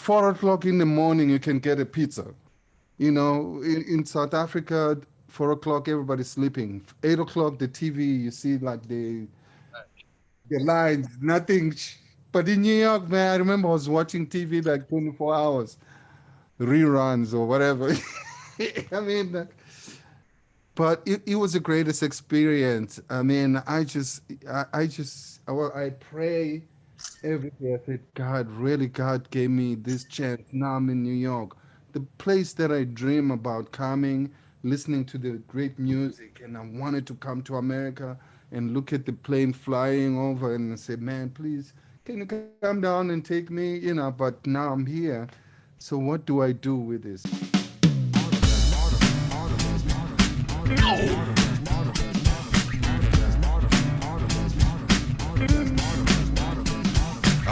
4 o'clock in the morning, you can get a pizza. You know, in South Africa, 4 o'clock, everybody's sleeping. 8 o'clock, the TV, you see like the lines, nothing. But in New York, man, I remember I was watching TV like 24 hours, reruns or whatever. I mean, but it was the greatest experience. I mean, well, I pray every day. I said, God, really, God gave me this chance. Now I'm in New York, the place that I dream about coming, listening to the great music, and I wanted to come to America and look at the plane flying over and say, man, please, can you come down and take me? You know, but now I'm here. So what do I do with this?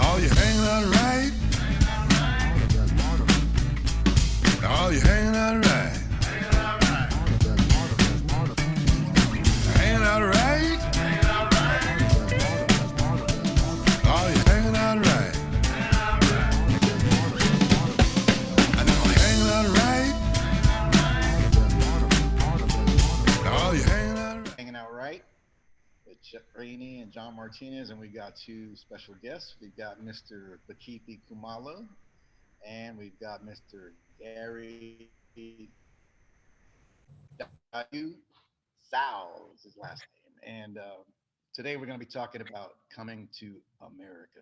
Oh, you hanging out right? Oh, you hanging out right? Hanging out right? Oh, you hanging out right? I know hanging out right? Oh, you hanging out right? Hanging out right with Chip Rainey and John Martinez, and we got two special guests. We've got Mr. Bakithi Kumalo, and we've got Mr. Garry Cao is his last name. And today we're going to be talking about coming to America.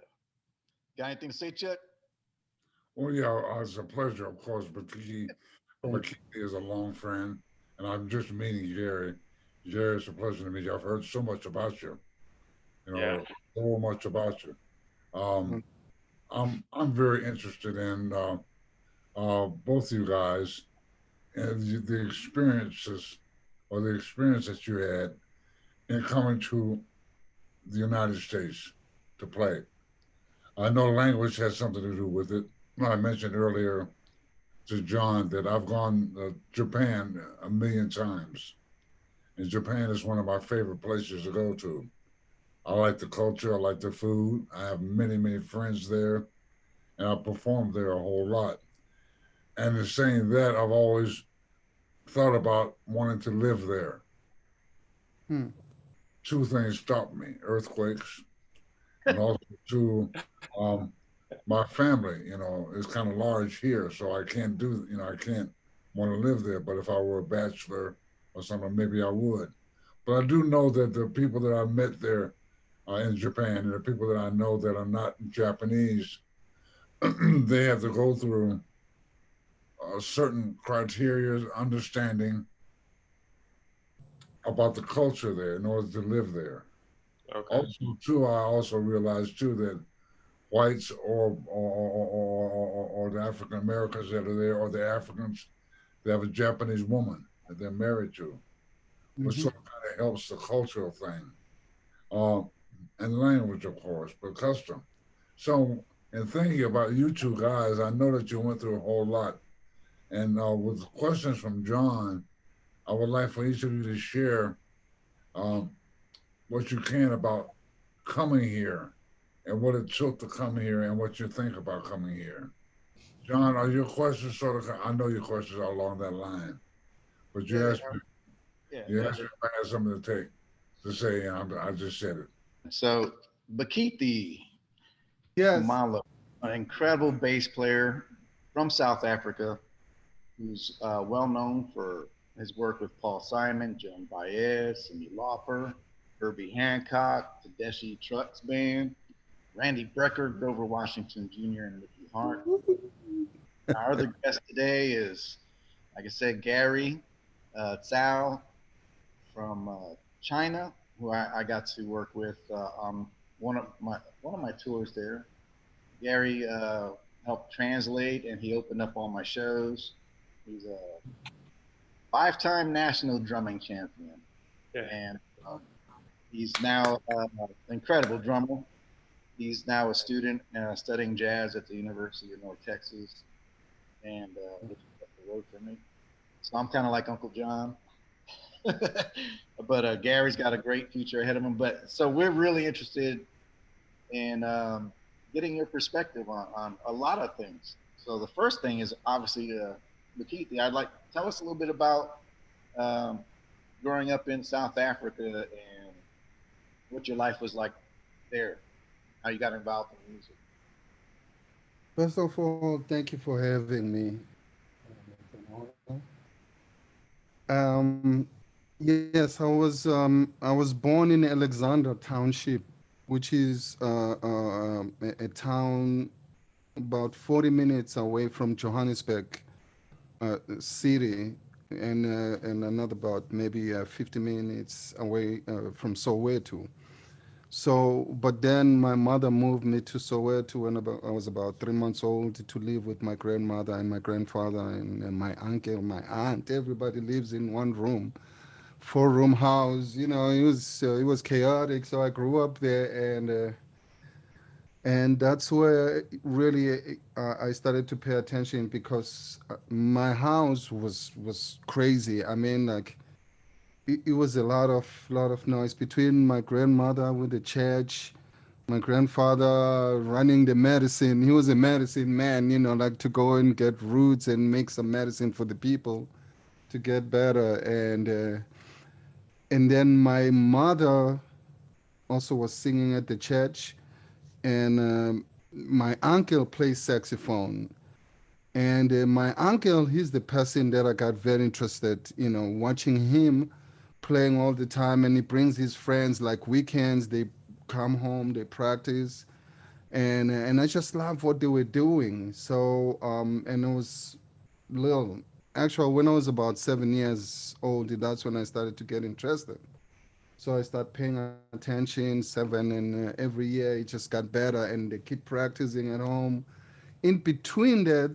Got anything to say, Chip? Well, yeah, it's a pleasure, of course. Bakithi is a long friend, and I'm just meeting Jerry. Jerry, it's a pleasure to meet you. I've heard so much about you. You know, so much about you. I'm very interested in both you guys and the experiences or the experience that you had in coming to the United States to play. I know language has something to do with it. I mentioned earlier to John that I've gone to Japan a million times. And Japan is one of my favorite places to go to. I like the culture, I like the food. I have many, many friends there, and I performed there a whole lot. And in saying that, I've always thought about wanting to live there. Two things stopped me: earthquakes, and also two, my family. You know, is kind of large here, so I can't do. You know, I can't want to live there. But if I were a bachelor or something, maybe I would. But I do know that the people that I met there in Japan and the people that I know that are not Japanese, they have to go through certain criteria, understanding about the culture there in order to live there. Okay. Also, too, I also realized too that whites or the African Americans that are there, or the Africans, they have a Japanese woman that they're married to, which sort of kind of helps the cultural thing, and language, of course, but custom. So, in thinking about you two guys, I know that you went through a whole lot. And with questions from John, I would like for each of you to share what you can about coming here and what it took to come here and what you think about coming here. John, are your questions sort of, I know your questions are along that line, but you asked me, you asked me if I had something to say, and I just said it. So, Bakithi Yes. Kumalo, an incredible bass player from South Africa, who's well known for his work with Paul Simon, Joan Baez, Cyndi Lauper, Herbie Hancock, Tedeschi Trucks Band, Randy Brecker, Grover Washington Jr., and Ricky Hart. Our other guest today is, like I said, Garry Cao from China, who I got to work with on one of my tours there. Garry helped translate, and he opened up all my shows. He's a 5-time national drumming champion, and he's now an incredible drummer. He's now a student studying jazz at the University of North Texas, and which is up the road for me. So I'm kind of like Uncle John. But Garry's got a great future ahead of him. But so we're really interested in getting your perspective on a lot of things. So the first thing is obviously Bakithi. I'd like tell us a little bit about um, growing up in South Africa and what your life was like there, how you got involved in music. First of all, thank you for having me. Um, yes, I was born in Alexander Township, which is a town about 40 minutes away from Johannesburg city, and another about maybe 50 minutes away from Soweto. So, but then my mother moved me to Soweto when I was about 3 months old to live with my grandmother and my grandfather and my uncle, my aunt. Everybody lives in one room, four-room house. You know, it was chaotic. So I grew up there, and that's where really I started to pay attention because my house was crazy. I mean, like it was a lot of noise between my grandmother with the church, my grandfather running the medicine. He was a medicine man, you know, like to go and get roots and make some medicine for the people to get better. And then my mother also was singing at the church, and my uncle plays saxophone. And my uncle, he's the person that I got very interested, you know, watching him playing all the time. And he brings his friends like weekends, they come home, they practice. And I just love what they were doing. So, and it was little, actually, when I was about 7 years old, that's when I started to get interested. So I started paying attention, seven, and every year it just got better. And they keep practicing at home. In between that,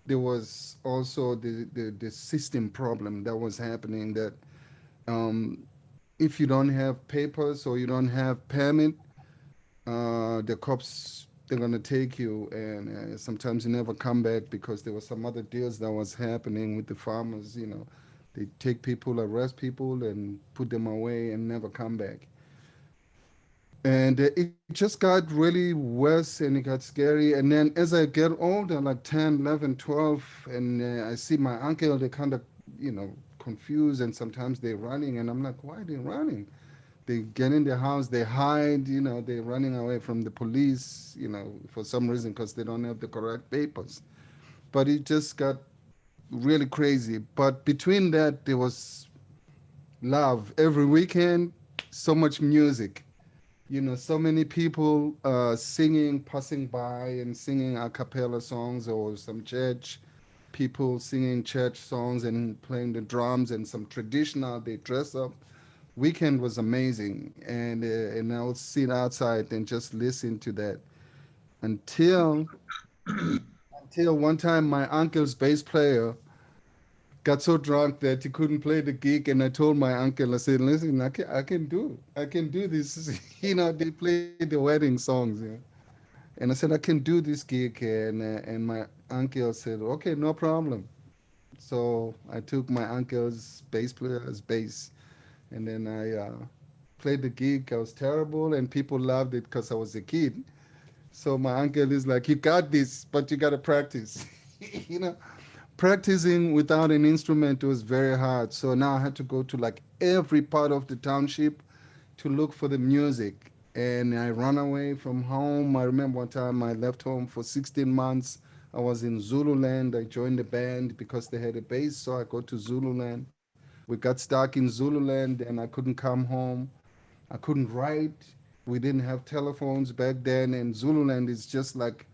there was also the system problem that was happening that um, if you don't have papers or you don't have permit, the cops they're gonna take you, and sometimes you never come back because there was some other deals that was happening with the farmers. You know, they take people, arrest people, and put them away and never come back. And it just got really worse and it got scary. And then as I get older, like 10, 11, 12, and I see my uncle, they kind of, you know, confused, and sometimes they're running, and I'm like, why are they running? They get in their house, they hide, you know, they're running away from the police, you know, for some reason because they don't have the correct papers. But it just got really crazy. But between that, there was love. Every weekend, so much music. You know, so many people singing, passing by and singing a cappella songs, or some church people singing church songs and playing the drums, and some traditional, they dress up. Weekend was amazing, and I would sit outside and just listen to that until one time my uncle's bass player got so drunk that he couldn't play the gig, and I told my uncle, I said, listen, I can do this. You know, they play the wedding songs, yeah. And I said, I can do this gig, and my uncle said, okay, no problem. So I took my uncle's bass player's bass, and then I played the gig. I was terrible, and people loved it because I was a kid. So my uncle is like, you got this, but you got to practice. You know, practicing without an instrument was very hard. So now I had to go to like every part of the township to look for the music. And I ran away from home. I remember one time I left home for 16 months. I was in Zululand. I joined the band because they had a bass. So I go to Zululand. We got stuck in Zululand and I couldn't come home. I couldn't write. We didn't have telephones back then. And Zululand is just like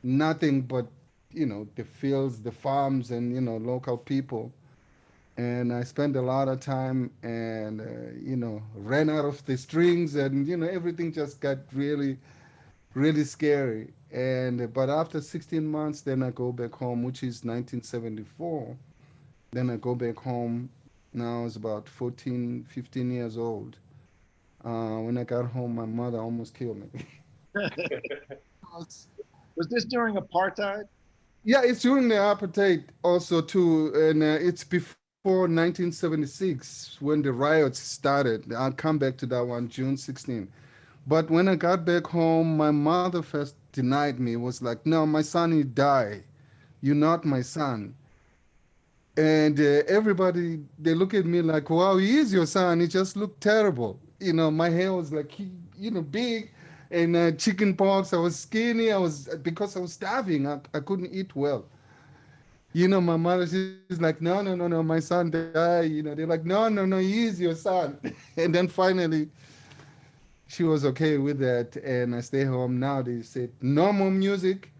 nothing but, you know, the fields, the farms, and, you know, local people. And I spent a lot of time and, you know, ran out of the strings, and, you know, everything just got really, really scary. But after 16 months, then I go back home, which is 1974. Then I go back home. Now I was about 14, 15 years old. When I got home, my mother almost killed me. Was this during apartheid? Yeah, it's during the apartheid also too, and it's before 1976 when the riots started. I'll come back to that one, June 16. But when I got back home, my mother first denied me. Was like, "No, my son, he died. You're not my son. And everybody, they look at me like, wow, he is your son. He just looked terrible. My hair was like, big, and chicken pox. I was skinny. Because I was starving. I couldn't eat well. My mother, she's like, no, no, no, no, my son died. They're like, no, no, no, he is your son. And then finally, she was okay with that. And I stay home now. They said, no more music.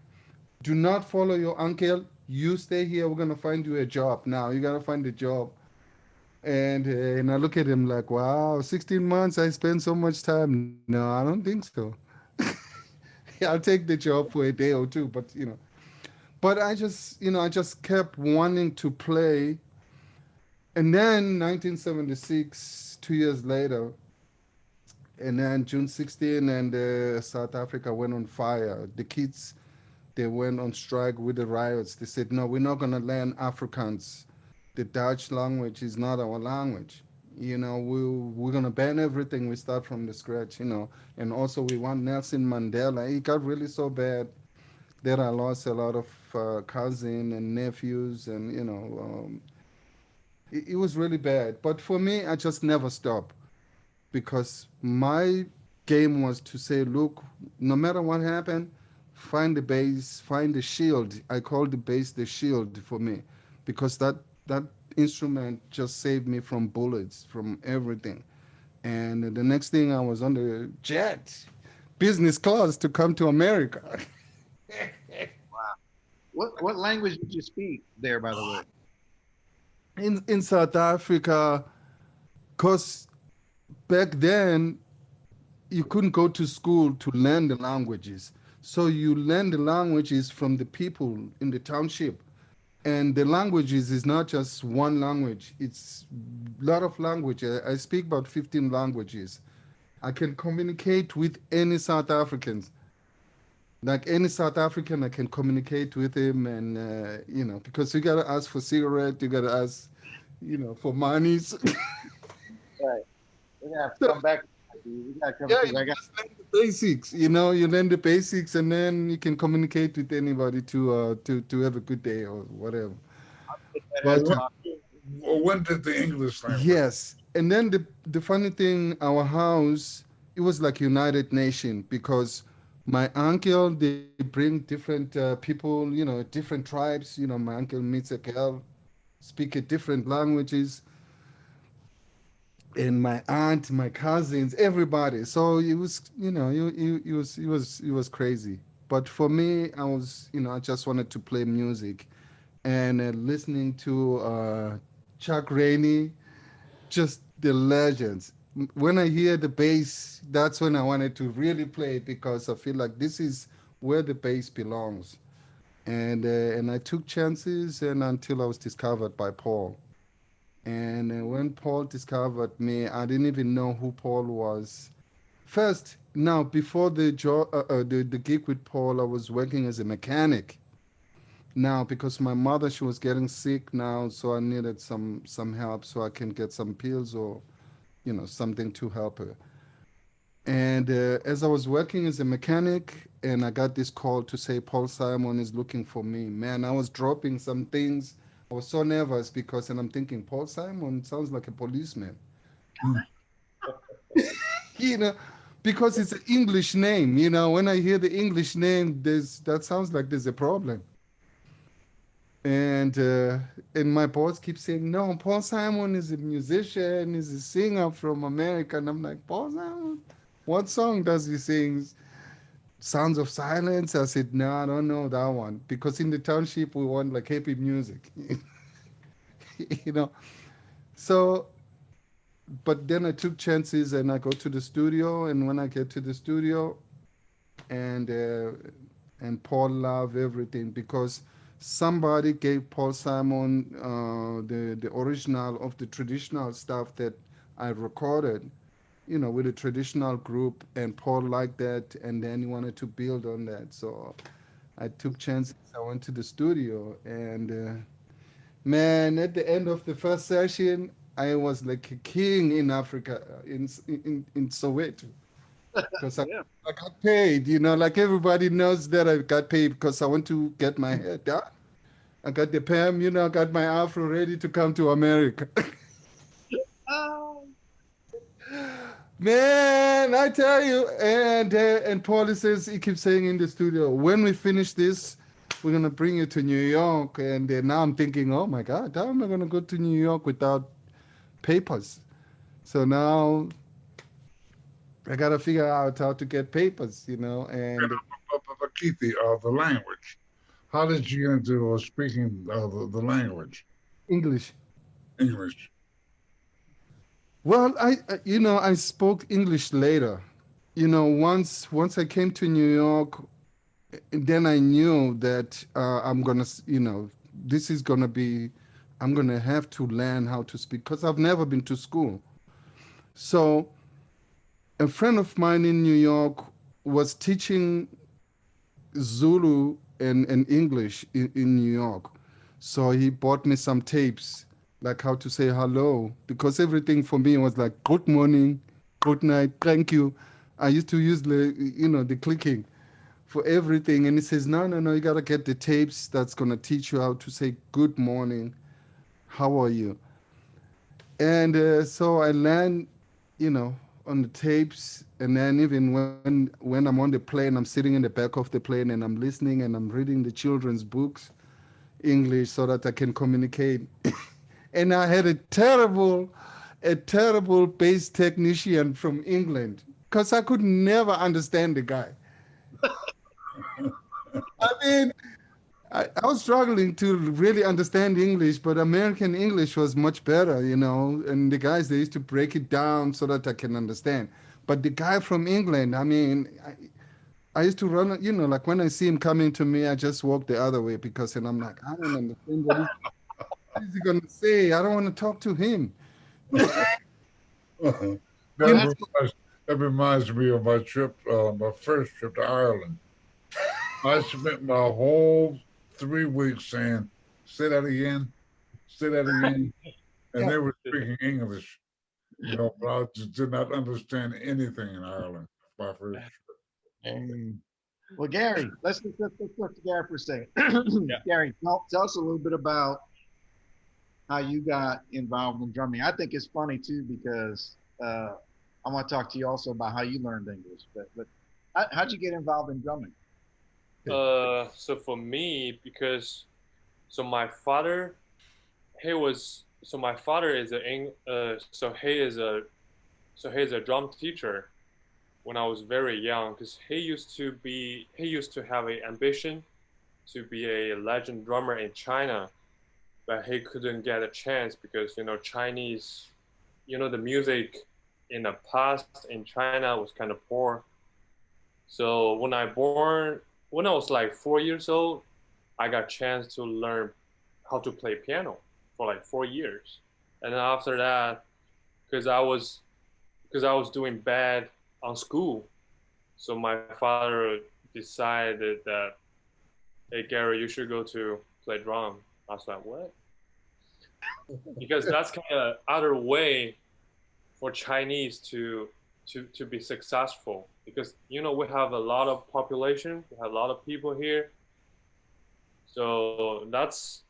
Do not follow your uncle. You stay here. We're going to find you a job now. You got to find a job. And I look at him like, wow, 16 months. I spent so much time. No, I don't think so. I'll take the job for a day or two. But I just kept wanting to play. And then 1976, 2 years later, and then June 16, and South Africa went on fire. The kids, they went on strike with the riots. They said, no, we're not going to learn Afrikaans. The Dutch language is not our language. We're going to ban everything. We start from the scratch, And also we want Nelson Mandela. It got really so bad that I lost a lot of cousins and nephews, and it was really bad. But for me, I just never stopped, because my game was to say, look, no matter what happened, find the bass, find the shield. I call the bass the shield for me, because that instrument just saved me from bullets, from everything. And the next thing, I was on the jet, business class, to come to America. What language did you speak there, by the way? In South Africa, because back then you couldn't go to school to learn the languages. So you learn the languages from the people in the township. And the languages is not just one language. It's a lot of languages. I speak about 15 languages. I can communicate with any South Africans. Like any South African, I can communicate with him, and because you gotta ask for cigarette, you gotta ask, for monies. Right. We have to come back. We gotta come Yeah, because you I got just learn the basics. You learn the basics, and then you can communicate with anybody to have a good day or whatever. that But has my When did the English language? yes, and then the funny thing, our house, it was like United Nation, because my uncle, they bring different people, different tribes. My uncle meets a girl, speak a different languages, and my aunt, my cousins, everybody. So it was, it was crazy. But for me, I was, I just wanted to play music, and listening to Chuck Rainey, just the legends. When I hear the bass, that's when I wanted to really play it, because I feel like this is where the bass belongs. And I took chances, and until I was discovered by Paul. And when Paul discovered me, I didn't even know who Paul was. First, now before the gig with Paul, I was working as a mechanic. Now, because my mother, she was getting sick now, so I needed some help so I can get some pills, or something to help her. And as I was working as a mechanic, and I got this call to say Paul Simon is looking for me. Man, I was dropping some things. I was so nervous, and I'm thinking, Paul Simon sounds like a policeman. you know, because it's an English name. When I hear the English name, that sounds like there's a problem. And my boss keeps saying, no, Paul Simon is a musician, he's a singer from America. And I'm like, Paul Simon? What song does he sing? Sounds of Silence? I said, no, I don't know that one. Because in the township, we want like happy music. you know. So, but then I took chances, and I go to the studio. And when I get to the studio, and Paul loved everything, because somebody gave Paul Simon the original of the traditional stuff that I recorded, with a traditional group, and Paul liked that, and then he wanted to build on that. So I took chances. I went to the studio, and man, at the end of the first session, I was like a king in Africa, in Soweto, because yeah. I got paid. Like everybody knows that I got paid because I went to get my hair done. I got the perm, you know, I got my afro ready to come to America. Oh, Man, I tell you, and Paulie says he keeps saying in the studio, when we finish this, we're gonna bring you to New York. And now I'm thinking, oh my God, how am I gonna go to New York without papers? So now I gotta figure out how to get papers, you know, and Bakithi, the language. How did you get into speaking the language, English. English? Well, you know, I spoke English later. You know, once I came to New York, then I knew that I'm gonna, you know, this is gonna be, I'm gonna have to learn how to speak because I've never been to school. So a friend of mine in New York was teaching Zulu and English in New York. So he bought me some tapes, like how to say hello, because everything for me was like good morning, good night, thank you. I used to use the, you know, the clicking for everything. And he says, no, no, no, you gotta get the tapes that's gonna teach you how to say good morning, how are you? And so I learned, you know, on the tapes. And then even when I'm on the plane, I'm sitting in the back of the plane and I'm listening and I'm reading the children's books, English, so that I can communicate. And I had a terrible bass technician from England because I could never understand the guy. I mean, I was struggling to really understand English, but American English was much better, you know. And the guys, they used to break it down so that I can understand. But the guy from England, I mean, I used to run, you know, like when I see him coming to me, I just walk the other way because, and I'm like, I don't understand what is he going to say? I don't want to talk to him. that, You know, that reminds me of my trip, my first trip to Ireland. I spent my whole 3 weeks saying, say that again. And they were speaking English, you know, but I just did not understand anything in Ireland. My first trip. well, Gary, let's talk to Gary for a second. Yeah. Gary, tell us a little bit about how you got involved in drumming. I think it's funny too because I want to talk to you also about how you learned English. But how'd you get involved in drumming? So for me, because so my father, my father is he's a drum teacher when I was very young because he used to have an ambition to be a legend drummer in China, but he couldn't get a chance because, you know, Chinese, you know, the music in the past in China was kind of poor. So when I was like 4 years old, I got a chance to learn how to play piano for like 4 years. And then after that, because I was doing bad on school, so my father decided that, hey Gary, you should go to play drum. I was like, what? Because that's kind of other way for Chinese to be successful. Because, you know, we have a lot of population, we have a lot of people here. So that's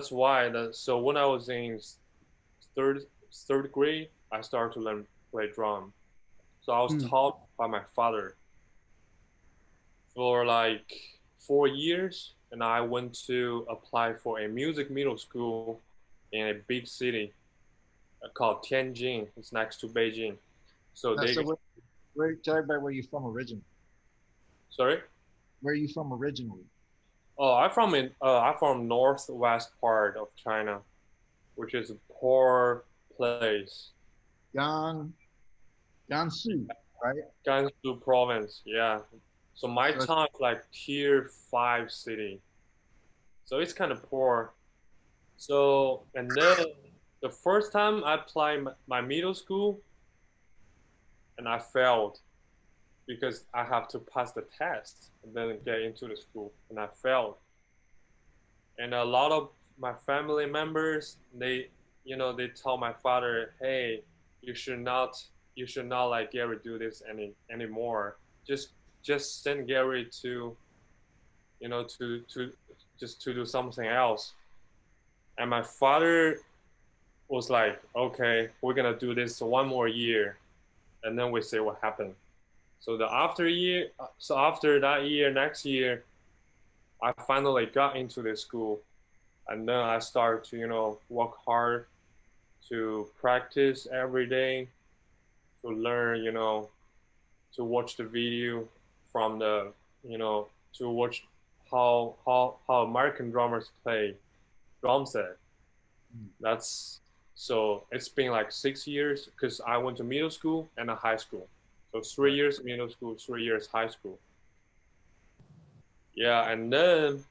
why. So when I was in third grade, I started to learn play drum. So I was taught by my father for like 4 years, and I went to apply for a music middle school in a big city called Tianjin. It's next to Beijing. So Tell everybody where you're from originally. Sorry? Where are you from originally? Oh, I'm from northwest part of China, which is a poor place. Gansu, right? Gansu province, yeah. So my town is like tier 5 city. So it's kind of poor. So, and then the first time I applied my middle school, and I failed because I have to pass the test and then get into the school, and I failed. And a lot of my family members, they tell my father, hey, you should not let Gary do this anymore. Just send Gary to, to do something else. And my father was like, okay, we're gonna do this one more year, and then we see what happened. So after that year, next year, I finally got into the school, and then I started to, work hard to practice every day, to learn, to watch the video from the, to watch how American drummers play drum set. That's so it's been like 6 years because I went to middle school and a high school. So 3 years middle school, 3 years high school. Yeah, and then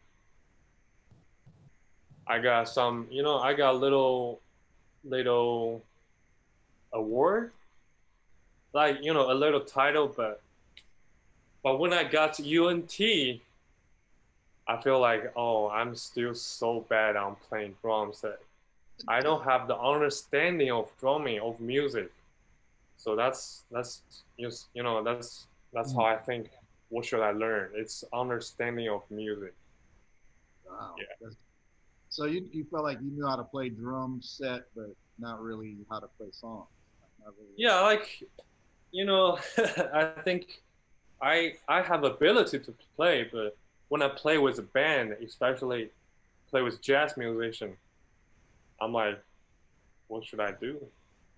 I got some, I got a little award, like a little title, but when I got to UNT, I feel like, oh, I'm still so bad on playing drums that I don't have the understanding of drumming of music. So that's just that's how I think. What should I learn? It's understanding of music. Wow. Yeah. So you felt like you knew how to play drum set, but not really how to play songs. Not really. Yeah, like I think I have ability to play, but when I play with a band, especially play with jazz musician, I'm like, what should I do?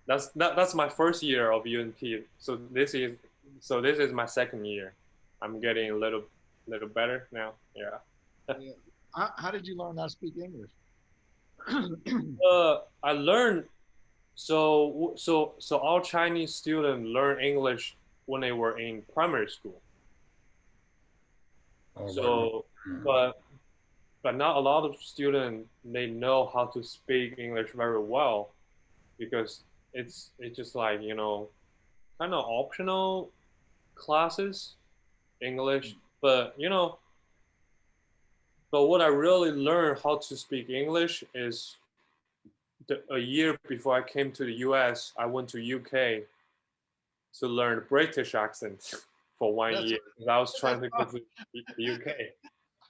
That's my first year of UNT. So this is my second year. I'm getting a little better now. Yeah. Yeah. How did you learn how to speak English? I learned so all Chinese students learn English when they were in primary school. Oh, So, but not a lot of students they know how to speak English very well because it's just like kind of optional classes English, but but what I really learned how to speak English is a year before I came to the US. I went to UK to learn British accent for 1 year because I was trying to go to the UK.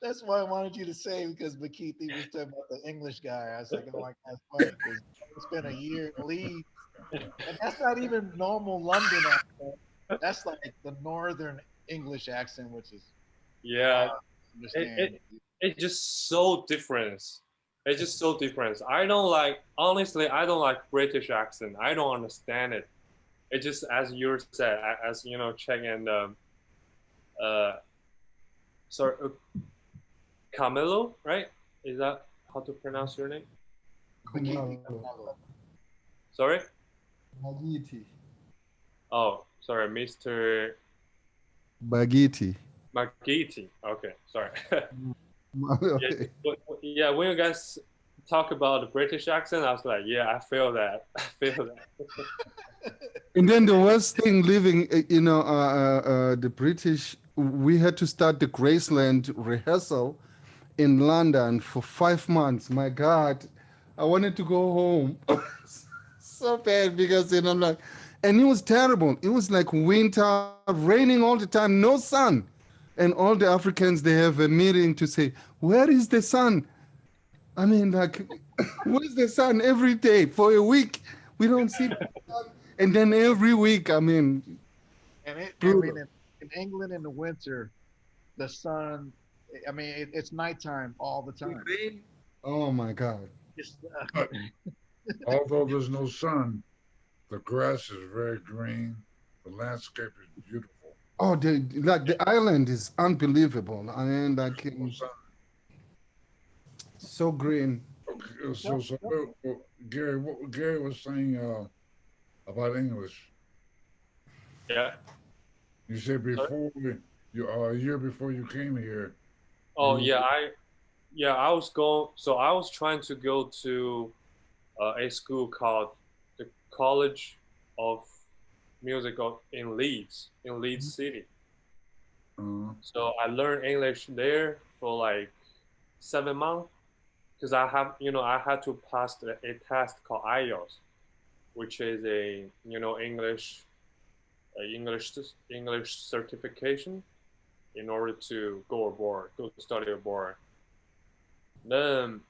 That's why I wanted you to say, because Bakithi was talking about the English guy. I was like, oh my God, that's funny because he spent a year in Leeds, and that's not even normal London accent. That's like the Northern English accent, which is Yeah, understand. it's just so different. It's just so different. I don't like, honestly, I don't like British accent. I don't understand it. It just, as you said, as Cheng and sorry, Camilo, right? Is that how to pronounce your name? Bakithi Kumalo. Kumalo. Sorry. Bagithi. Oh, sorry, Mr. Bagithi. Bakithi. Okay, sorry. Okay. Yeah, when you guys talk about the British accent, I was like, yeah, I feel that. I feel that. And then the worst thing living, the British, we had to start the Graceland rehearsal in London for 5 months. My God, I wanted to go home so bad because I'm like, and it was terrible. It was like winter, raining all the time, no sun. And all the Africans, they have a meeting to say, where is the sun? I mean, like, where's the sun every day for a week? We don't see the sun. And then every week, I mean, And brutal. in England in the winter, the sun, I mean, it's nighttime all the time. Oh my God. It's, although there's no sun, the grass is very green. The landscape is beautiful. Oh, the island is unbelievable. I mean, like, No sun. so green. Okay, so Gary, what Gary was saying about English. Yeah. You said before a year before you came here. Oh you- yeah, I was trying to go to a school called the College of Music in Leeds, City. So I learned English there for like 7 months because I had to pass a test called IELTS, which is a English certification in order to go study abroad. Then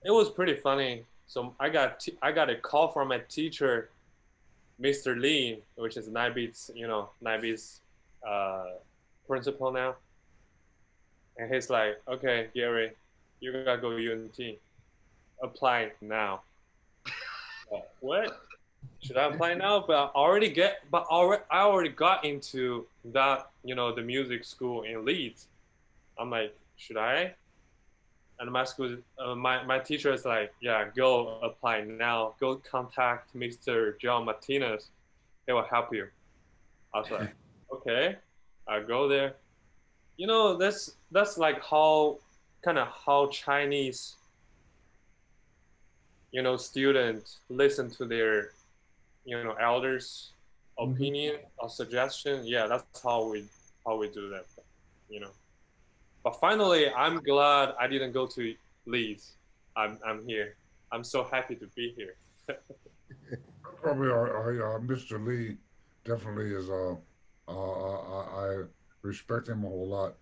it was pretty funny. So I got a call from a teacher, Mr. Lee, which is Naibi's, Naibi's principal now. And he's like, okay, Gary, you gotta go UNT. Apply now. What? Should I apply now? I already got into that, the music school in Leeds. I'm like, should I? And my school, my teacher is like, yeah, go apply now. Go contact Mr. John Martinez. He will help you. I was like, okay, I go there. That's like how Chinese, students listen to their, elders' opinion or suggestion. Yeah, that's how we do that. You know. But finally, I'm glad I didn't go to Leeds. I'm here. I'm so happy to be here. Probably Mr. Lee definitely is. I respect him a whole lot,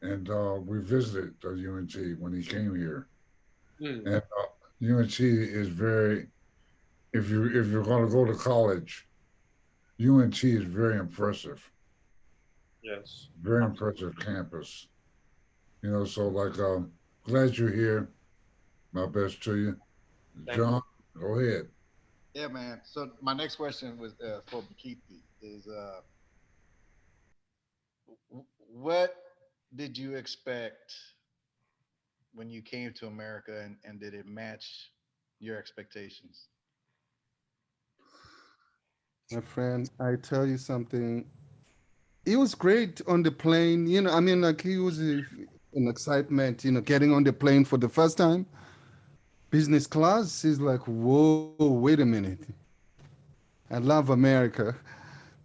and we visited the UNT when he came here, and UNT is very. If you're going to go to college, UNT is very impressive. Yes. Very impressive campus. So like, glad you're here. My best to you. Thank John, go ahead. Yeah, man. So my next question was for Bakithi is what did you expect when you came to America, and did it match your expectations? My friend, I tell you something. It was great on the plane. I mean, like it was an excitement. Getting on the plane for the first time, business class is like, whoa, wait a minute. I love America.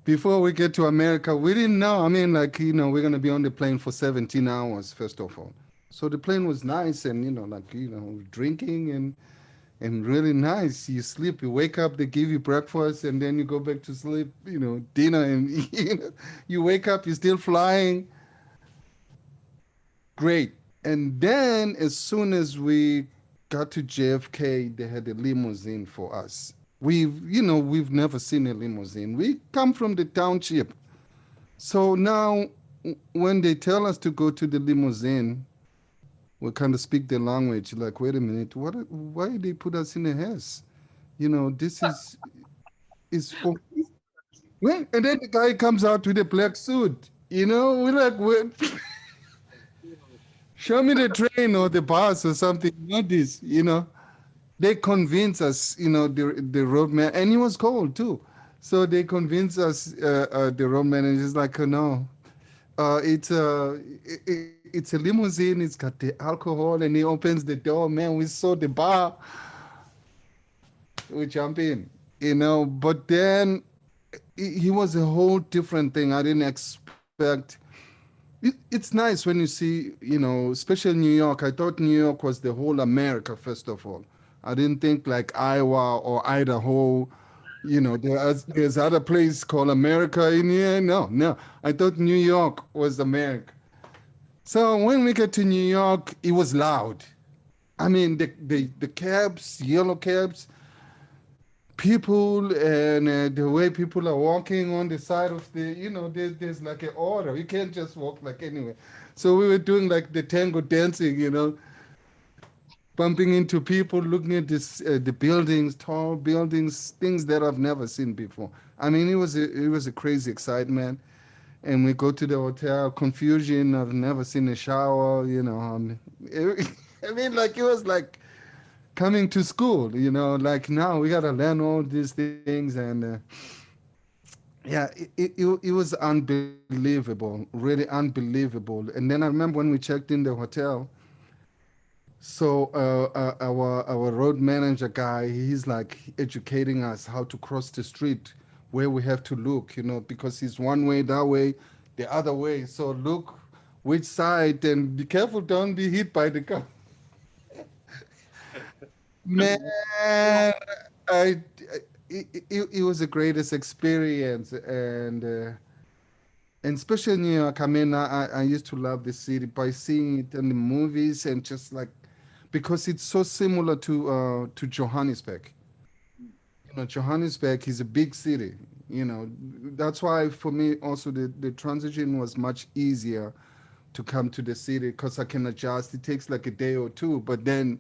Before we get to America, we didn't know. I mean, like, we're going to be on the plane for 17 hours, first of all. So the plane was nice and, drinking and really nice. You sleep, you wake up, they give you breakfast, and then you go back to sleep, dinner, and you wake up, you're still flying. Great. And then as soon as we got to JFK, they had a limousine for us. We've never seen a limousine. We come from the township. So now when they tell us to go to the limousine, we kind of speak the language. Like, wait a minute, why they put us in a hearse? This is for. Well, and then the guy comes out with a black suit. We're like, what? Show me the train or the bus or something. Not this. They convince us. The roadman, and he was cold too. So they convince us. The road manager is like, no, it's a limousine. It's got the alcohol, and he opens the door. Man, we saw the bar. We jump in, But then he was a whole different thing. I didn't expect. It's nice when you see, especially New York. I thought New York was the whole America, first of all. I didn't think like Iowa or Idaho. There's other place called America in here. No. I thought New York was America. So when we get to New York, it was loud. I mean, the cabs, yellow cabs, people, and the way people are walking on the side of the, there's like an order. You can't just walk like anywhere. So we were doing like the tango dancing, bumping into people, looking at the buildings, tall buildings, things that I've never seen before. I mean, it was a crazy excitement. And we go to the hotel, confusion. I've never seen a shower, I mean, like it was like coming to school, like now we got to learn all these things. And yeah, it was unbelievable, really unbelievable. And then I remember when we checked in the hotel, so our road manager guy, he's like educating us how to cross the street, where we have to look, because it's one way that way, the other way. So look which side and be careful, don't be hit by the car. Man, it was the greatest experience, and especially in New York. I mean, I used to love the city by seeing it in the movies and just like because it's so similar to Johannesburg. You know, Johannesburg is a big city. You know, that's why for me also the transition was much easier to come to the city because I can adjust. It takes like a day or two, but then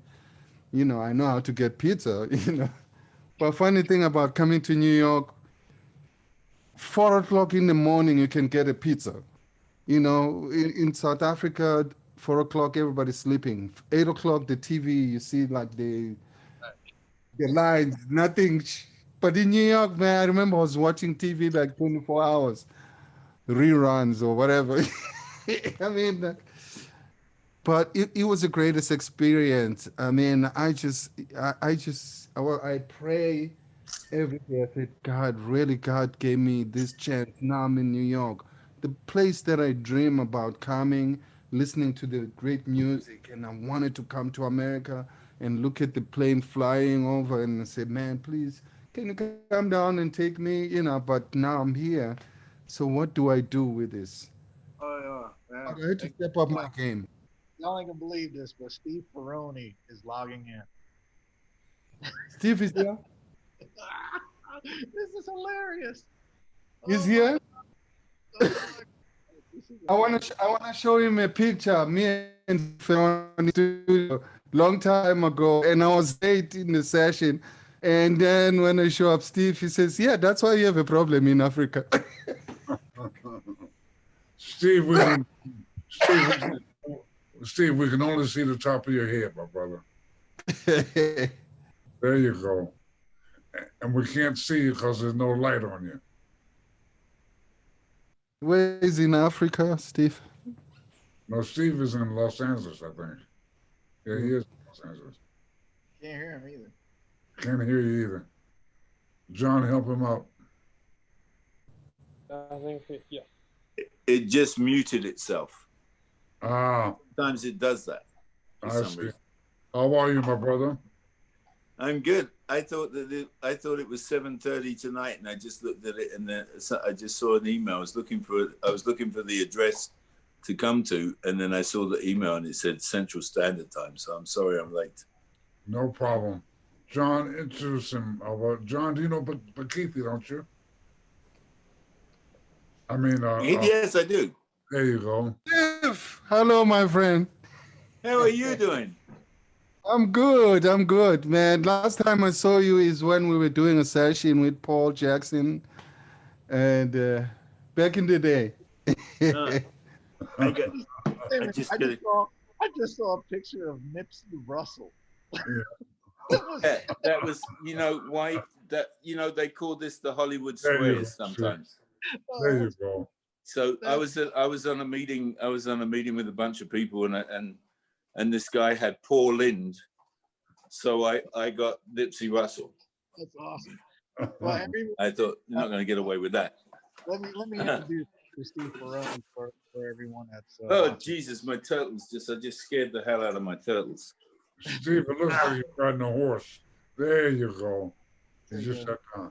you know I know how to get pizza. You know, but funny thing about coming to New York, 4 o'clock in the morning you can get a pizza. You know, in South Africa, 4 o'clock everybody's sleeping. 8 o'clock the TV you see like the lines, nothing. But in New York, man, I remember I was watching TV like 24 hours, reruns or whatever. I mean, but it was the greatest experience. I mean, I pray every day. I said, God, really, God gave me this chance. Now I'm in New York, the place that I dream about coming, listening to the great music, and I wanted to come to America and look at the plane flying over and say, man, please, can you come down and take me? You know, but now I'm here. So what do I do with this? Oh yeah, I had to step up my game. y'all ain't gonna believe this, but Steve Ferrone is logging in. Steve is here. This is hilarious. He's Oh here. my God. This is I wanna show him a picture. Me and Ferrone in the studio long time ago, and I was late in the session. And then when I show up, Steve, he says, "Yeah, that's why you have a problem in Africa." Steve, Steve, we can only see the top of your head, my brother. There you go. And we can't see you because there's no light on you. Where is in Africa, Steve? No, Steve is in Los Angeles, I think. Yeah, he is in Los Angeles. Can't hear him either. Can't hear you either. John, help him out. I think, yeah. It just muted itself. Ah, Sometimes it does that. For I some see. reason. How are you, my brother? I'm good. I thought it was 7:30 tonight, and I just looked at it, and then I just saw an email. I was looking for the address to come to, and then I saw the email, and it said Central Standard Time. So I'm sorry I'm late. No problem. John, introduce him. John, do you know Bakithi, don't you? I mean, Yes, I do. there you go. Steve, hello, my friend. How are you doing? I'm good, man. Last time I saw you is when we were doing a session with Paul Jackson, and back in the day. I just saw a picture of Nipsey Russell. that was, why that they call this the Hollywood There you Squares go. sometimes. There you go. So I was on a meeting. I was on a meeting with a bunch of people, and this guy had Paul Lind. So I got Nipsey Russell. That's awesome. Well, I thought you're not going to get away with that. let me introduce you to Steve Ferrone for everyone that's. Oh Jesus, my turtles! I just scared the hell out of my turtles. Steve, it looks like you're riding a horse. There you go. You just sat down.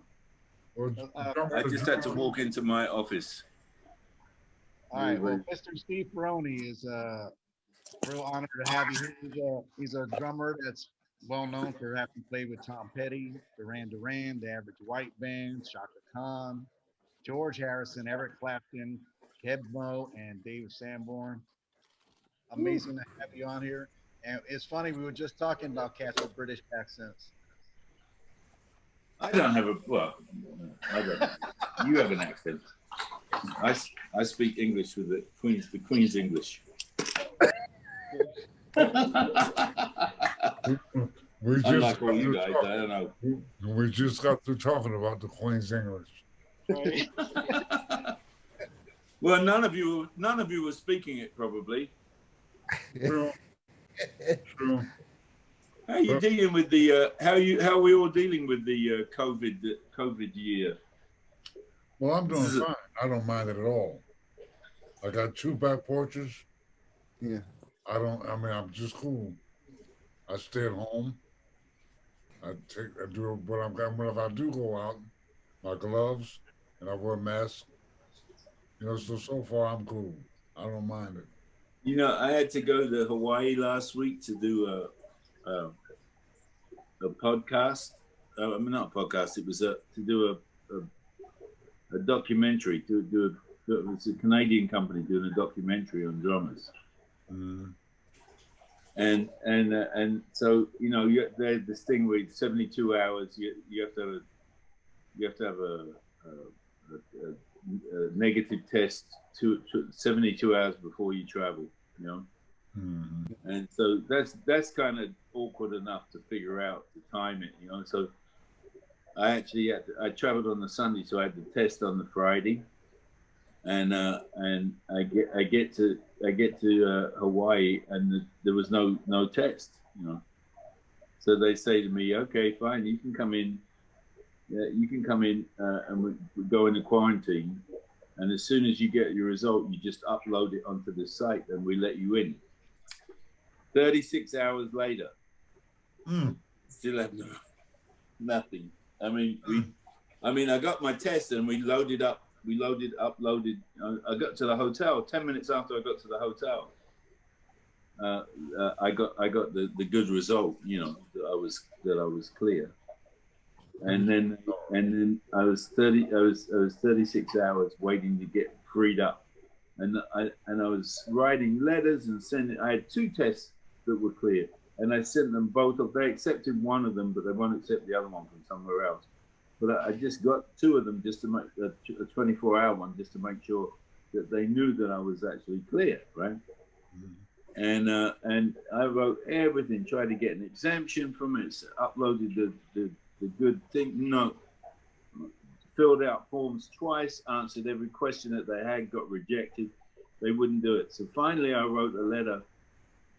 Well, I just had to walk into my office. All right. Well, Mr. Steve Ferrone is a real honor to have you here. He's a drummer that's well known for having played with Tom Petty, Duran Duran, the Average White Band, Shaka Khan, George Harrison, Eric Clapton, Keb Mo, and Dave Sanborn. Amazing to have you on here. And it's funny, we were just talking about cats with British accents. I don't have I don't. You have an accent. I speak English with the Queen's English. Unlike all you guys, I don't know. We just got through talking about the Queen's English. Right? Well, none of you were speaking it probably. True. True. How are you dealing with the? How are we all dealing with the COVID year? Well, I'm doing fine. I don't mind it at all. I got 2 back porches. Yeah. I'm just cool. I stay at home. I do what I'm got. If I do go out, my gloves, and I wear a mask. So far I'm cool. I don't mind it. I had to go to Hawaii last week to do a podcast. I mean, not a podcast. It was to do a documentary. It was a Canadian company doing a documentary on drummers. Mm. And so there's this thing where 72 hours. You have to have a negative test 72 hours before you travel. Mm. And so that's kind of awkward enough to figure out to time it. So I traveled on the Sunday, so I had the test on the Friday, and I get to Hawaii, and there was no test. So they say to me, okay, fine, you can come in. Yeah, you can come in and we go into quarantine, and as soon as you get your result, you just upload it onto the site, and we let you in. 36 hours later, still have nothing. I got my test, and we uploaded. I got to the hotel 10 minutes after I got to the hotel. I got the good result, that I was clear. And then I was 36 hours waiting to get freed up, and I was writing letters and sending. I had 2 tests that were clear, and I sent them both off. They accepted one of them, but they won't accept the other one from somewhere else. But I just got 2 of them just to make a 24-hour one, just to make sure that they knew that I was actually clear, right? Mm-hmm. And I wrote everything, tried to get an exemption from it, uploaded the good thing, filled out forms twice, answered every question that they had, got rejected. They wouldn't do it. So finally I wrote a letter,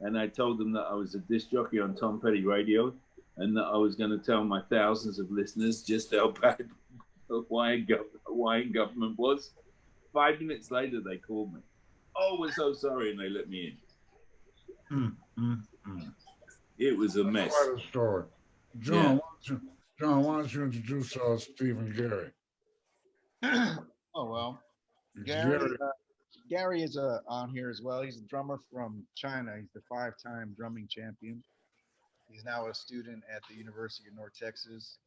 and I told them that I was a disc jockey on Tom Petty Radio, and that I was going to tell my thousands of listeners just how bad the Hawaiian government was. 5 minutes later, they called me. Oh, we're so sorry, and they let me in. It was a mess. Quite a story. John, why don't you introduce Steve and Garry? Oh, well, Garry is on here as well. He's a drummer from China. He's the 5-time drumming champion. He's now a student at the University of North Texas.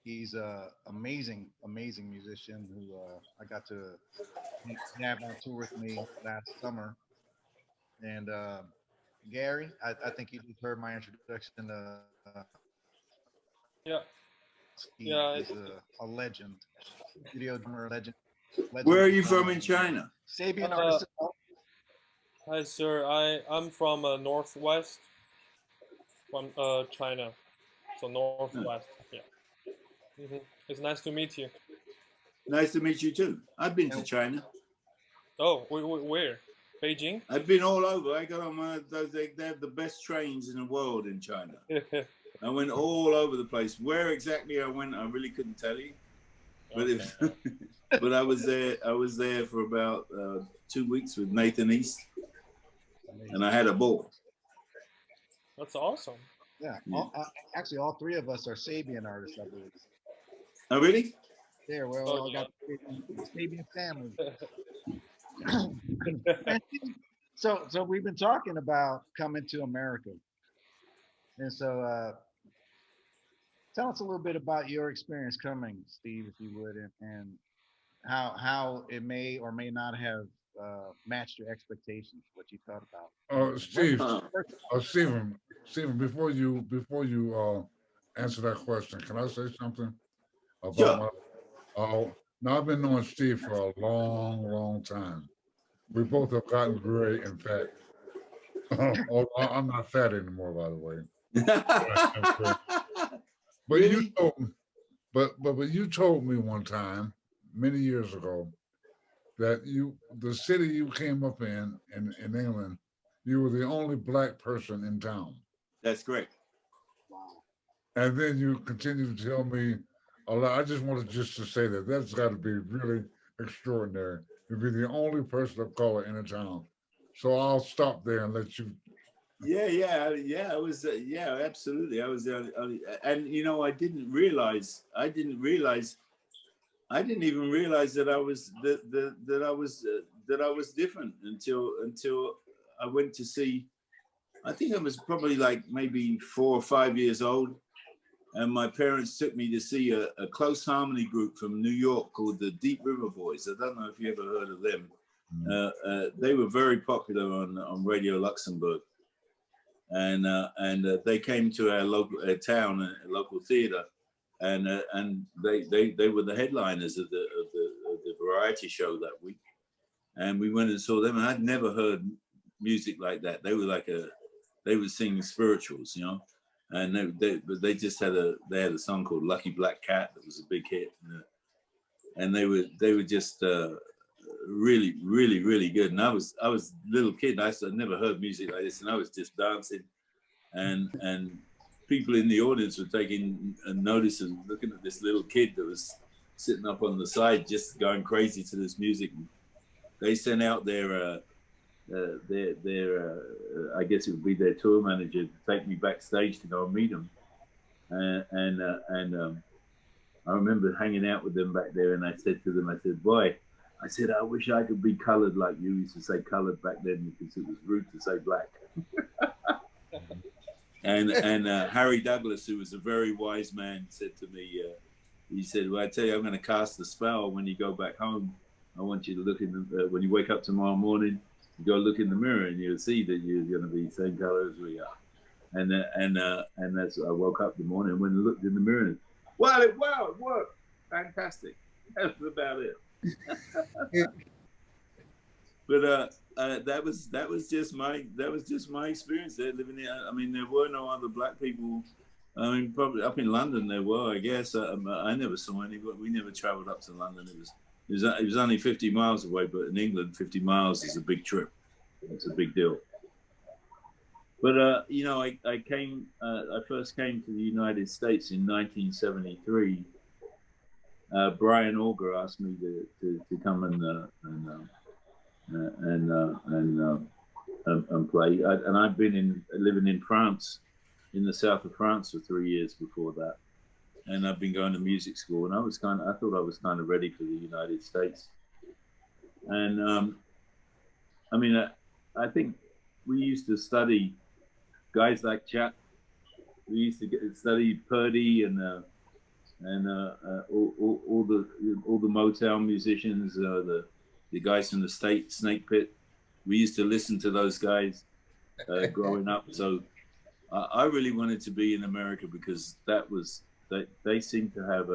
He's an amazing musician who I got to have on tour with me last summer. And Garry, I think you just heard my introduction. He's a legend, video drummer legend. Where are you from in China? Sabian artist. Hi, sir. I'm from northwest, from China, so northwest. Yeah. Mm-hmm. It's nice to meet you. Nice to meet you too. I've been to China. Oh, where? Beijing? I've been all over. I got on one of those. They have the best trains in the world in China. I went all over the place. Where exactly I went, I really couldn't tell you. But but I was there. I was there for about 2 weeks with Nathan East, and I had a ball. That's awesome. Yeah. Actually, all 3 of us are Sabian artists, I believe. Oh, really? There, we all got the Sabian family. So we've been talking about coming to America, and so tell us a little bit about your experience coming, Steve, if you would, and how it may or may not have matched your expectations, what you thought about. Stephen, before you answer that question, can I say something about Sure. Now, I've been knowing Steve for a long time. We both have gotten gray and fat. I'm not fat anymore, by the way. But Really? you told me one time, many years ago, that the city you came up in England, you were the only black person in town. That's great. And then you continue to tell me a lot. I just wanted to say that's got to be really extraordinary to be the only person of color in a town. So I'll stop there and let you. Yeah. I was. Yeah, absolutely. I was. And I didn't even realize that I was that I was different until I went to see I think I was probably like maybe 4 or 5 years old. And my parents took me to see a close harmony group from New York called the Deep River Boys. I don't know if you ever heard of them. They were very popular on Radio Luxembourg. And they came to our local town, a local theater. And they were the headliners of the variety show that week. And we went and saw them. And I'd never heard music like that. They were they were singing spirituals, you know. And they just had a song called Lucky Black Cat that was a big hit, and they were just really, really, really good. And I was a little kid. I'd never heard music like this, and I was just dancing, and people in the audience were taking notice and looking at this little kid that was sitting up on the side, just going crazy to this music. And they sent out their I guess it would be their tour manager to take me backstage to go and meet them, and I remember hanging out with them back there, and I said to them, I said, boy, I said, I wish I could be colored like you used to say colored back then, because it was rude to say black. and Harry Douglas, who was a very wise man, said to me, he said, well, I tell you, I'm going to cast a spell when you go back home. I want you to look in the, when you wake up tomorrow morning, you go look in the mirror and you'll see that you're going to be the same color as we are. And that's, I woke up the morning and went and looked in the mirror and, wow, it worked. Fantastic. That's about it. But that was just my experience there living there. I mean, there were no other black people. I mean, probably up in London there were, I guess. I never saw any, but we never traveled up to London. It was only 50 miles away, but in England, 50 miles is a big trip. It's a big deal. But, you know, I first came to the United States in 1973. Brian Auger asked me to come and play. And I'd been living in France, in the south of France for 3 years before that. And I've been going to music school, and I thought I was kind of ready for the United States. And I mean, I think we used to study guys like Chuck. We used to study Purdy and all the Motown musicians, the guys from the Snake Pit. We used to listen to those guys growing up. So I really wanted to be in America, because they seemed to have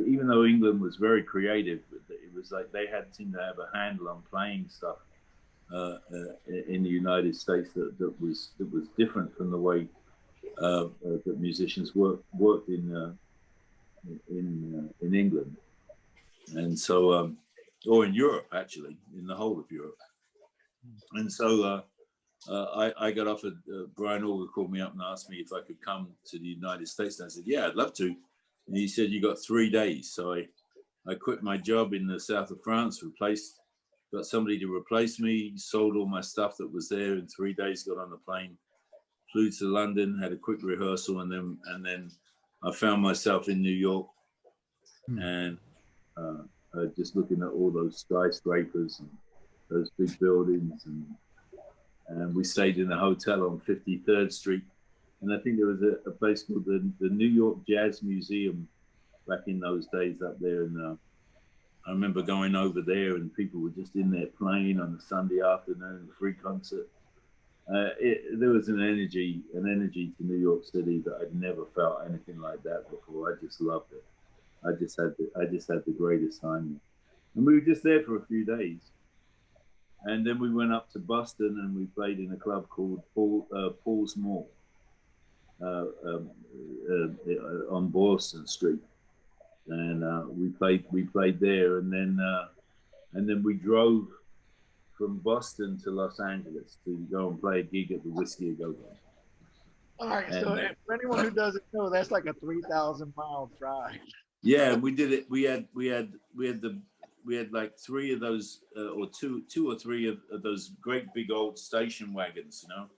even though England was very creative, it was like they seemed to have a handle on playing stuff in the United States that was different from the way that musicians worked in England, and so or in Europe, actually, in the whole of Europe. And so I got offered, Brian Auger called me up and asked me if I could come to the United States. And I said, yeah, I'd love to. And he said, you got 3 days. So I quit my job in the south of France, got somebody to replace me, sold all my stuff that was there in 3 days, got on the plane, flew to London, had a quick rehearsal, and then I found myself in New York, and just looking at all those skyscrapers and those big buildings, and we stayed in a hotel on 53rd Street. And I think there was a place called the New York Jazz Museum back in those days up there. And I remember going over there, and people were just in there playing on a Sunday afternoon, a free concert. There was an energy to New York City that I'd never felt anything like that before. I just loved it. I just had the greatest time. And we were just there for a few days. And then we went up to Boston, and we played in a club called Paul's Mall on Boylston Street, and we played there, and then we drove from Boston to Los Angeles to go and play a gig at the Whiskey A Go Go. All right, and so for anyone who doesn't know, that's like a 3,000-mile drive. Yeah, we did it. We had like 3 of those, or two or three of those great big old station wagons, you know,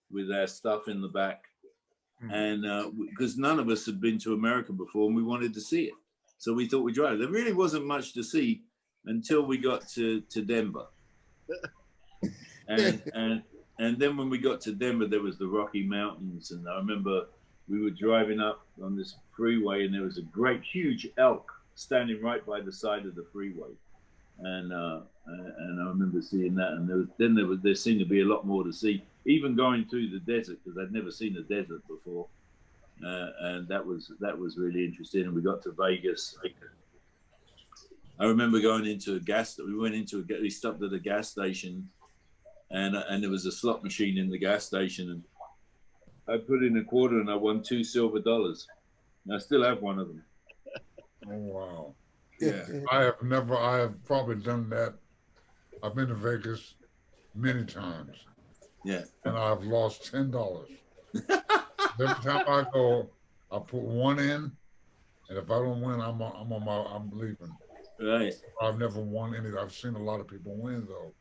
with our stuff in the back. And because none of us had been to America before, and we wanted to see it. So we thought we'd drive. There really wasn't much to see until we got to Denver. And and then when we got to Denver, there was the Rocky Mountains, and I remember we were driving up on this freeway, and there was a great, huge elk standing right by the side of the freeway, and I remember seeing that. And there seemed to be a lot more to see, even going through the desert, because I'd never seen the desert before, and that was really interesting. And we got to Vegas. I remember going into we stopped at a gas station, and there was a slot machine in the gas station, and I put in a quarter and I won $2 silver. And I still have one of them. Oh, wow. Yeah. I have probably done that. I've been to Vegas many times. Yeah. And I've lost $10. Every time I go, I put one in, and if I don't win, I'm leaving. Right. I've never won anything. I've seen a lot of people win though.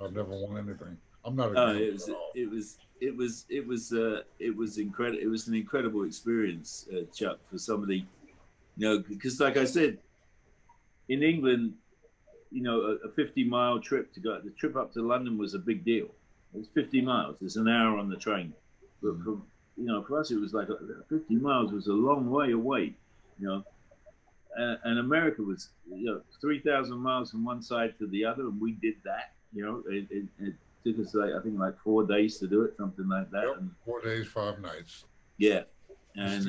I've never won anything. I'm not a gambler at all. It was incredible. It was an incredible experience, Chuck, for somebody, because like I said, in England, a 50-mile trip the trip up to London was a big deal. It was 50 miles. It's an hour on the train. But for us, it was like 50 miles was a long way away, and America was, 3,000 miles from one side to the other, and we did that. It took us I think 4 days to do it, something like that. Yep, and 4 days, 5 nights. Yeah, and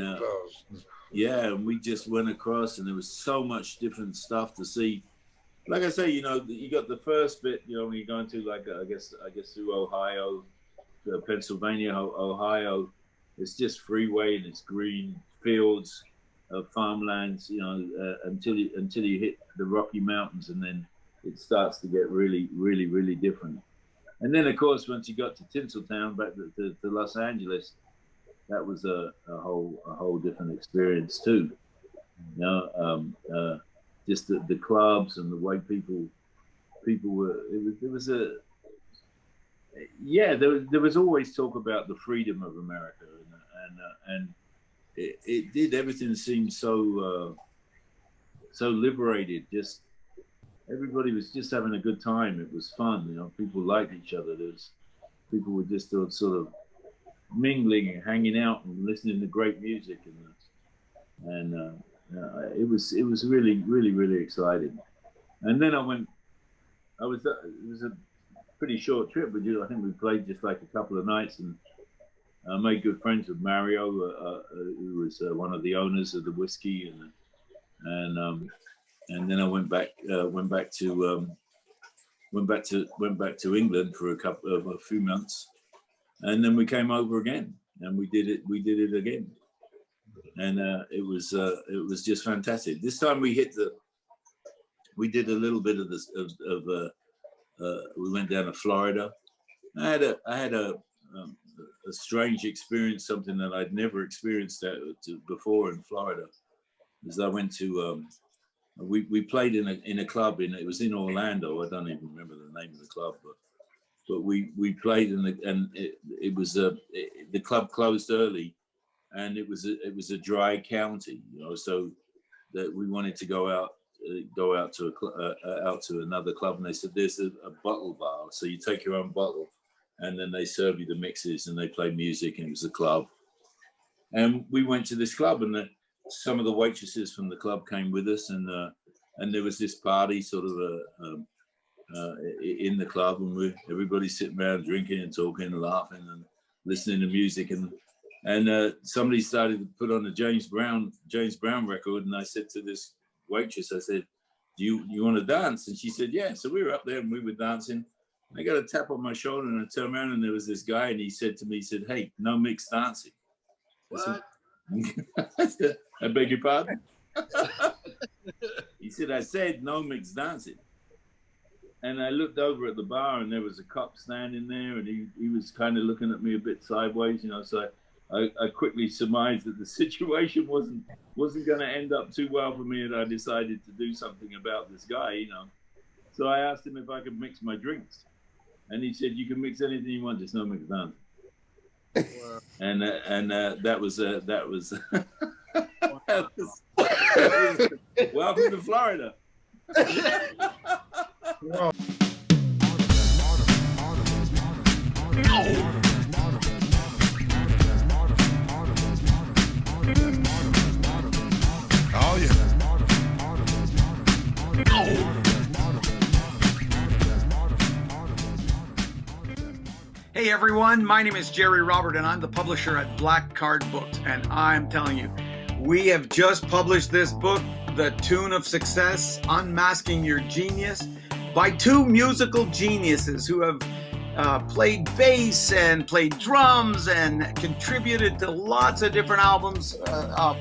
and we just went across, and there was so much different stuff to see. Like I say, you got the first bit, when you're going to I guess through Ohio, Pennsylvania, Ohio. It's just freeway and it's green fields, farmlands, until you hit the Rocky Mountains, and then it starts to get really, really, really different. And then, of course, once you got to Tinseltown, back to Los Angeles, that was a whole different experience too. Just the clubs and the way people were. There was always talk about the freedom of America, and it did. Everything seemed so liberated. Just everybody was just having a good time. It was fun. People liked each other. People were just sort of mingling and hanging out and listening to great music, and it was really, really, really exciting. And then it was a pretty short trip. I think we played just like a couple of nights, and I made good friends with Mario, who was one of the owners of the whiskey, and then I went back to England for a few months, and then we came over again, and we did it again, and it was just fantastic. This time we did a little bit of this we went down to Florida. I had a strange experience, something that I'd never experienced before in Florida. As I went to we played in a club it was in Orlando. I don't even remember the name of the club, but we played and it was the club closed early, and it was a dry county, so that we wanted to go out to another club, and they said there's a bottle bar, so you take your own bottle, and then they serve you the mixes and they play music, and it was a club. And we went to this club, and some of the waitresses from the club came with us, and there was this party sort of in the club, and everybody's sitting around drinking and talking and laughing and listening to music, and somebody started to put on a James Brown record, and I said to this waitress, I said, do you want to dance? And she said, yeah. So we were up there and we were dancing. I got a tap on my shoulder, and I turned around, and there was this guy, and he said to me, hey, no mixed dancing. What? I said, I beg your pardon? He said, I said no mixed dancing. And I looked over at the bar, and there was a cop standing there, and he was kind of looking at me a bit sideways, so I quickly surmised that the situation wasn't going to end up too well for me, and I decided to do something about this guy, So I asked him if I could mix my drinks, and he said, you can mix anything you want, just no mixed dancing. Wow. And that was welcome to Florida. Oh, yeah. Hey everyone, my name is Jerry Robert and I'm the publisher at Black Card Books, and I'm telling you, we have just published this book, The Tune of Success, Unmasking Your Genius, by two musical geniuses who have played bass and played drums and contributed to lots of different albums,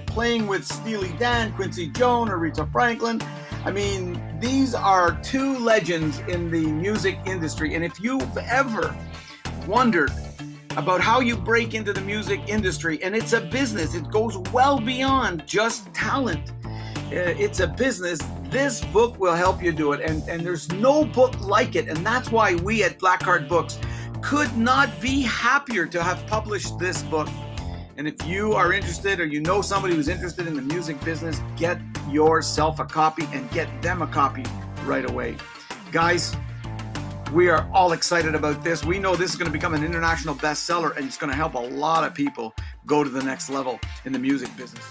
playing with Steely Dan, Quincy Jones, Aretha Franklin. I mean, these are two legends in the music industry, and if you've ever wondered about how you break into the music industry, and it's a business, it goes well beyond just talent. It's a business. This book will help you do it, and there's no book like it, and that's why we at Black Card Books could not be happier to have published this book. And if you are interested, or you know somebody who's interested in the music business, get yourself a copy and get them a copy right away. Guys, we are all excited about this. We know this is going to become an international bestseller, and it's going to help a lot of people go to the next level in the music business.